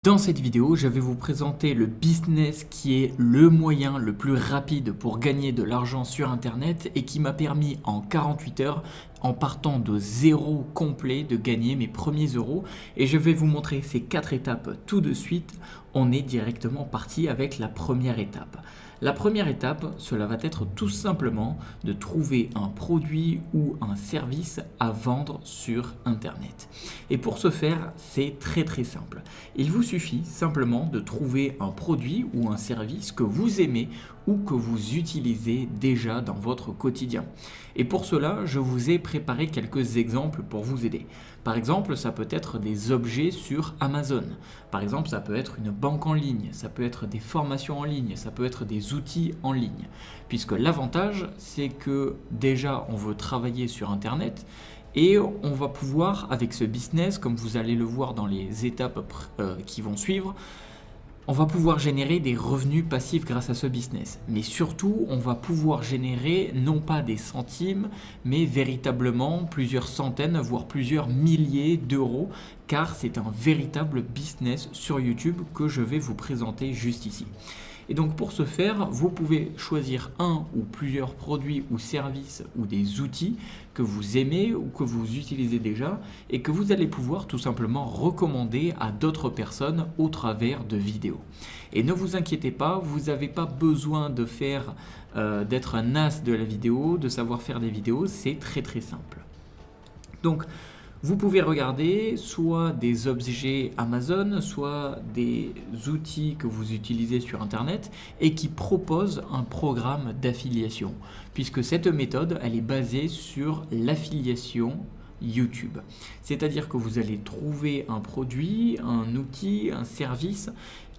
Dans cette vidéo, je vais vous présenter le business qui est le moyen le plus rapide pour gagner de l'argent sur Internet et qui m'a permis en 48 heures, en partant de zéro complet, de gagner mes premiers euros. Et je vais vous montrer ces 4 étapes tout de suite. On est directement parti avec la première étape. La première étape, cela va être tout simplement de trouver un produit ou un service à vendre sur Internet. Et pour ce faire, c'est très simple. Il vous suffit simplement de trouver un produit ou un service que vous aimez ou que vous utilisez déjà dans votre quotidien. Et pour cela, je vous ai préparé quelques exemples pour vous aider. Par exemple, ça peut être des objets sur Amazon. Par exemple, ça peut être une banque en ligne, ça peut être des formations en ligne, ça peut être des outils en ligne. Puisque l'avantage, c'est que déjà, on veut travailler sur Internet et on va pouvoir, avec ce business, comme vous allez le voir dans les étapes qui vont suivre, on va pouvoir générer des revenus passifs grâce à ce business. Mais surtout, on va pouvoir générer non pas des centimes, mais véritablement plusieurs centaines, voire plusieurs milliers d'euros, car c'est un véritable business sur YouTube que je vais vous présenter juste ici. Et donc pour ce faire, vous pouvez choisir un ou plusieurs produits ou services ou des outils que vous aimez ou que vous utilisez déjà et que vous allez pouvoir tout simplement recommander à d'autres personnes au travers de vidéos. Et ne vous inquiétez pas, vous n'avez pas besoin de faire d'être un as de la vidéo, de savoir faire des vidéos, c'est très simple. Donc vous pouvez regarder soit des objets Amazon, soit des outils que vous utilisez sur Internet et qui proposent un programme d'affiliation. Puisque cette méthode, elle est basée sur l'affiliation YouTube. C'est-à-dire que vous allez trouver un produit, un outil, un service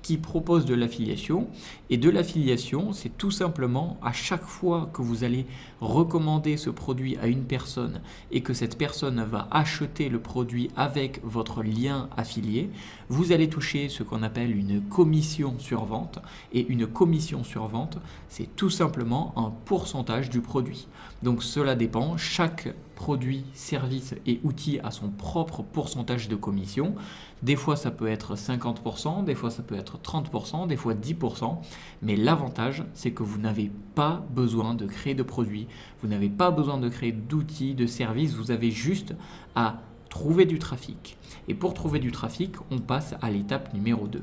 qui propose de l'affiliation. Et de l'affiliation, c'est tout simplement à chaque fois que vous allez recommander ce produit à une personne et que cette personne va acheter le produit avec votre lien affilié, vous allez toucher ce qu'on appelle une commission sur vente. Et une commission sur vente, c'est tout simplement un pourcentage du produit. Donc cela dépend, chaque produit, service et outil a son propre pourcentage de commission. Des fois ça peut être 50%, des fois ça peut être 30%, des fois 10%, mais l'avantage c'est que vous n'avez pas besoin de créer de produits, vous n'avez pas besoin de créer d'outils, de services, vous avez juste à trouver du trafic. Et pour trouver du trafic, on passe à l'étape numéro 2.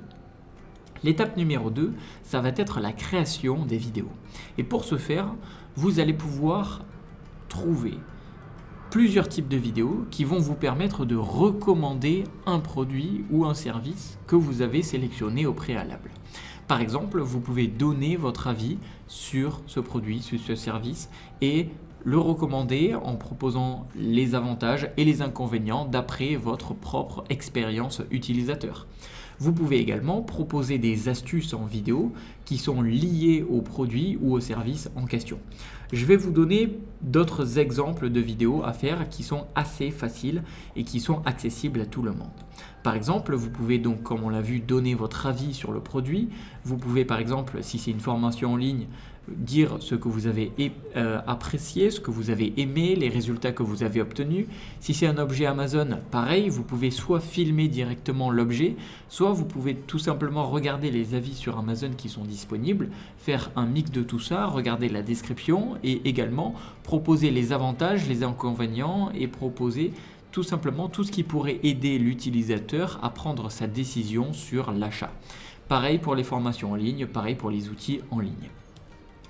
L'étape numéro 2, ça va être la création des vidéos. Et pour ce faire, vous allez pouvoir trouver plusieurs types de vidéos qui vont vous permettre de recommander un produit ou un service que vous avez sélectionné au préalable. Par exemple, vous pouvez donner votre avis sur ce produit, sur ce service et le recommander en proposant les avantages et les inconvénients d'après votre propre expérience utilisateur. Vous pouvez également proposer des astuces en vidéo qui sont liées au produit ou au service en question. Je vais vous donner d'autres exemples de vidéos à faire qui sont assez faciles et qui sont accessibles à tout le monde. Par exemple, vous pouvez donc, comme on l'a vu, donner votre avis sur le produit. Vous pouvez par exemple, si c'est une formation en ligne, dire ce que vous avez apprécié, ce que vous avez aimé, les résultats que vous avez obtenus. Si c'est un objet Amazon, pareil, vous pouvez soit filmer directement l'objet, soit vous pouvez tout simplement regarder les avis sur Amazon qui sont disponibles, faire un mix de tout ça, regarder la description et également proposer les avantages, les inconvénients et proposer tout simplement tout ce qui pourrait aider l'utilisateur à prendre sa décision sur l'achat. Pareil pour les formations en ligne, pareil pour les outils en ligne.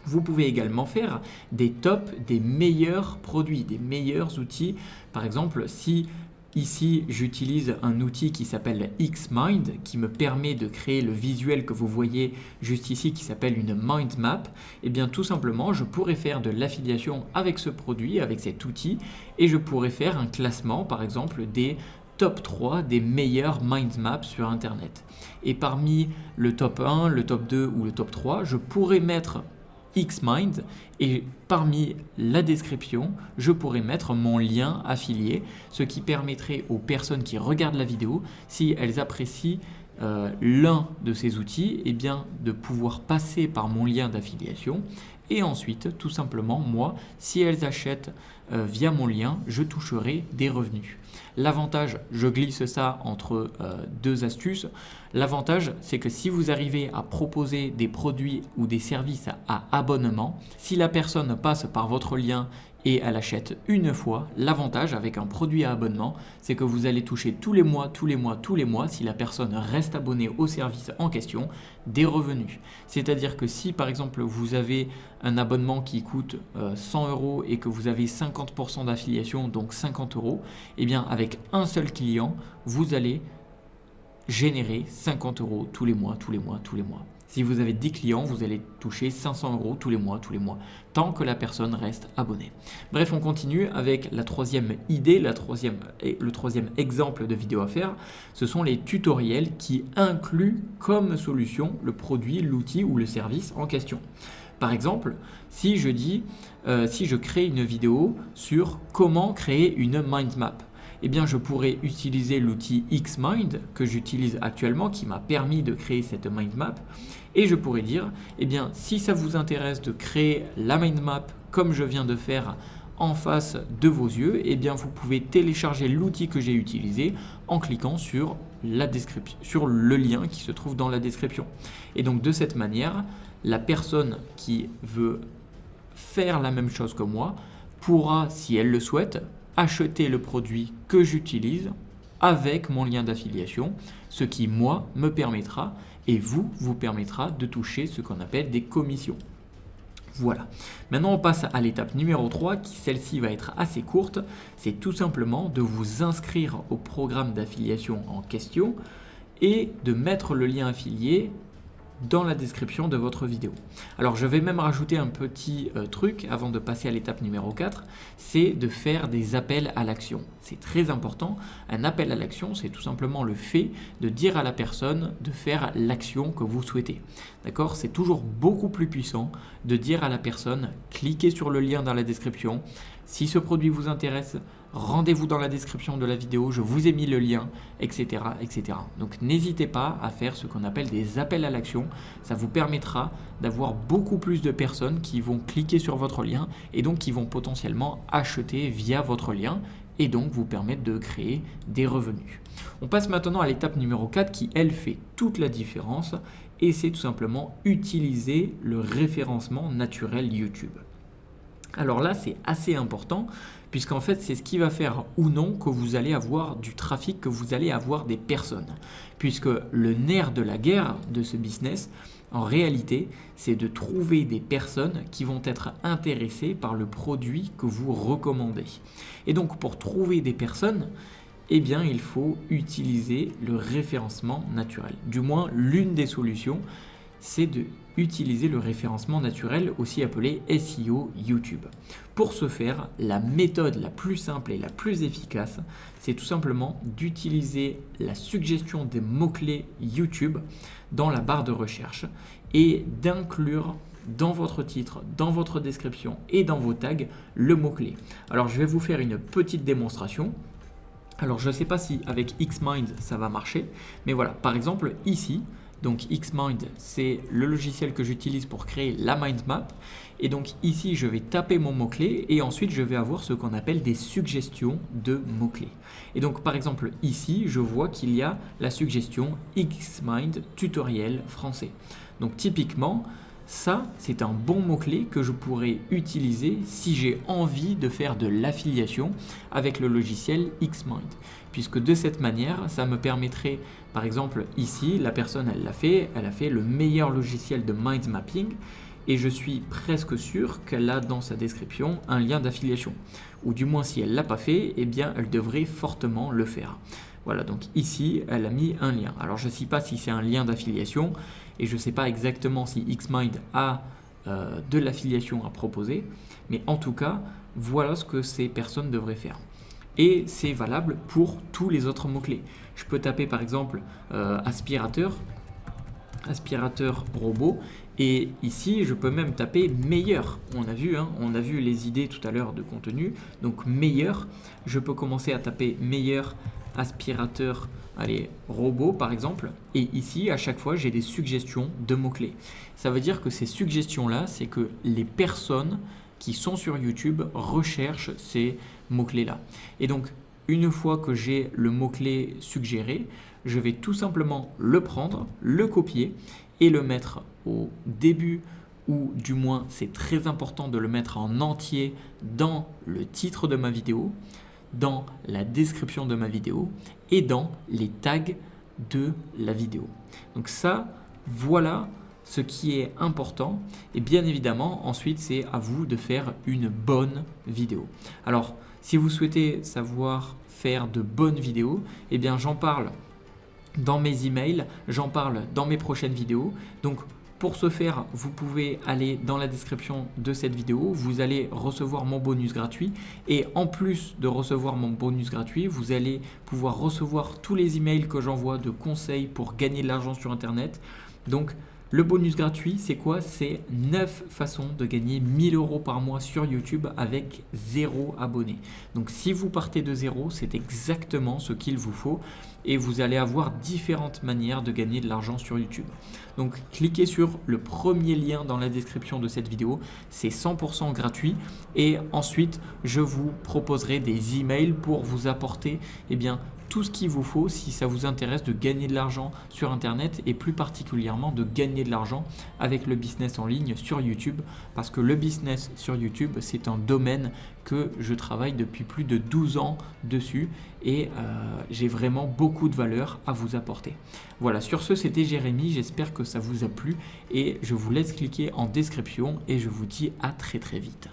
Vous pouvez également faire des tops des meilleurs produits, des meilleurs outils. Par exemple, si ici j'utilise un outil qui s'appelle Xmind, qui me permet de créer le visuel que vous voyez juste ici, qui s'appelle une mind map, et bien tout simplement je pourrais faire de l'affiliation avec ce produit, avec cet outil, et je pourrais faire un classement par exemple des top 3 des meilleurs mind maps sur Internet. Et parmi le top 1, le top 2 ou le top 3, je pourrais mettre Xmind et parmi la description, je pourrais mettre mon lien affilié, ce qui permettrait aux personnes qui regardent la vidéo, si elles apprécient l'un de ces outils, eh bien, de pouvoir passer par mon lien d'affiliation et ensuite, tout simplement, moi, si elles achètent via mon lien, je toucherai des revenus. L'avantage, je glisse ça entre deux astuces. L'avantage, c'est que si vous arrivez à proposer des produits ou des services à abonnement, si la personne passe par votre lien et elle achète une fois, l'avantage avec un produit à abonnement, c'est que vous allez toucher tous les mois, si la personne reste abonnée au service en question, des revenus. C'est-à-dire que si par exemple vous avez un abonnement qui coûte 100 € et que vous avez 50% d'affiliation, donc 50 €, eh bien avec un seul client, vous allez générer 50 € tous les mois. Si vous avez 10 clients, vous allez toucher 500 € tous les mois, tant que la personne reste abonnée. Bref, on continue avec la troisième idée, le troisième exemple de vidéo à faire. Ce sont les tutoriels qui incluent comme solution le produit, l'outil ou le service en question. Par exemple, si je crée une vidéo sur comment créer une mind map, eh bien, je pourrais utiliser l'outil Xmind que j'utilise actuellement qui m'a permis de créer cette mind map et je pourrais dire, eh bien, si ça vous intéresse de créer la mind map comme je viens de faire en face de vos yeux, eh bien, vous pouvez télécharger l'outil que j'ai utilisé en cliquant sur la description, sur le lien qui se trouve dans la description. Et donc, de cette manière, la personne qui veut faire la même chose que moi pourra, si elle le souhaite, acheter le produit que j'utilise avec mon lien d'affiliation, ce qui, moi, me permettra et vous permettra de toucher ce qu'on appelle des commissions. Voilà. Maintenant, on passe à l'étape numéro 3, qui celle-ci va être assez courte. C'est tout simplement de vous inscrire au programme d'affiliation en question et de mettre le lien affilié dans la description de votre vidéo. Alors je vais même rajouter un petit truc avant de passer à l'étape numéro 4, c'est de faire des appels à l'action. C'est très important. Un appel à l'action, c'est tout simplement le fait de dire à la personne de faire l'action que vous souhaitez. D'accord ? C'est toujours beaucoup plus puissant de dire à la personne, cliquez sur le lien dans la description. Si ce produit vous intéresse, rendez-vous dans la description de la vidéo, je vous ai mis le lien, etc. etc. Donc n'hésitez pas à faire ce qu'on appelle des appels à l'action. Ça vous permettra d'avoir beaucoup plus de personnes qui vont cliquer sur votre lien et donc qui vont potentiellement acheter via votre lien et donc vous permettre de créer des revenus. On passe maintenant à l'étape numéro 4 qui, elle, fait toute la différence et c'est tout simplement utiliser le référencement naturel YouTube. Alors là, c'est assez important puisqu'en fait, c'est ce qui va faire ou non que vous allez avoir du trafic, que vous allez avoir des personnes. Puisque le nerf de la guerre de ce business, en réalité, c'est de trouver des personnes qui vont être intéressées par le produit que vous recommandez. Et donc, pour trouver des personnes, eh bien, il faut utiliser le référencement naturel. Du moins, l'une des solutions, c'est de utiliser le référencement naturel, aussi appelé SEO YouTube. Pour ce faire, la méthode la plus simple et la plus efficace, c'est tout simplement d'utiliser la suggestion des mots-clés YouTube dans la barre de recherche et d'inclure dans votre titre, dans votre description et dans vos tags le mot-clé. Alors, je vais vous faire une petite démonstration. Alors, je ne sais pas si avec Xmind ça va marcher, mais voilà, par exemple ici, donc Xmind, c'est le logiciel que j'utilise pour créer la mind map. Et donc ici, je vais taper mon mot-clé et ensuite, je vais avoir ce qu'on appelle des suggestions de mots-clés. Et donc, par exemple, ici, je vois qu'il y a la suggestion Xmind tutoriel français. Donc, typiquement, ça, c'est un bon mot-clé que je pourrais utiliser si j'ai envie de faire de l'affiliation avec le logiciel Xmind. Puisque de cette manière, ça me permettrait, par exemple ici, la personne elle a fait le meilleur logiciel de mind mapping et je suis presque sûr qu'elle a dans sa description un lien d'affiliation. Ou du moins si elle ne l'a pas fait, eh bien elle devrait fortement le faire. Voilà, donc ici, elle a mis un lien. Alors je ne sais pas si c'est un lien d'affiliation et je ne sais pas exactement si Xmind a de l'affiliation à proposer, mais en tout cas, voilà ce que ces personnes devraient faire. Et c'est valable pour tous les autres mots-clés. Je peux taper par exemple aspirateur robot, et ici je peux même taper meilleur. On a vu les idées tout à l'heure de contenu, donc meilleur. Je peux commencer à taper meilleur aspirateur, allez, robot par exemple. Et ici, à chaque fois, j'ai des suggestions de mots-clés. Ça veut dire que ces suggestions-là, c'est que les personnes qui sont sur YouTube recherchent ces mots-clés-là. Et donc, une fois que j'ai le mot-clé suggéré, je vais tout simplement le prendre, le copier et le mettre au début, ou du moins c'est très important de le mettre en entier dans le titre de ma vidéo, dans la description de ma vidéo et dans les tags de la vidéo. Donc ça, voilà ce qui est important. Et bien évidemment, ensuite, c'est à vous de faire une bonne vidéo. Alors, si vous souhaitez savoir faire de bonnes vidéos, eh bien j'en parle dans mes emails, j'en parle dans mes prochaines vidéos. Donc pour ce faire, vous pouvez aller dans la description de cette vidéo, vous allez recevoir mon bonus gratuit et en plus de recevoir mon bonus gratuit, vous allez pouvoir recevoir tous les emails que j'envoie de conseils pour gagner de l'argent sur Internet. Donc le bonus gratuit, c'est quoi? C'est 9 façons de gagner 1000 € par mois sur YouTube avec 0 abonné. Donc si vous partez de 0, c'est exactement ce qu'il vous faut et vous allez avoir différentes manières de gagner de l'argent sur YouTube. Donc cliquez sur le premier lien dans la description de cette vidéo, c'est 100% gratuit et ensuite je vous proposerai des emails pour vous apporter tout ce qu'il vous faut si ça vous intéresse de gagner de l'argent sur Internet et plus particulièrement de gagner de l'argent avec le business en ligne sur YouTube parce que le business sur YouTube, c'est un domaine que je travaille depuis plus de 12 ans dessus et j'ai vraiment beaucoup de valeur à vous apporter. Voilà, sur ce, c'était Jérémy, j'espère que ça vous a plu et je vous laisse cliquer en description et je vous dis à très très vite.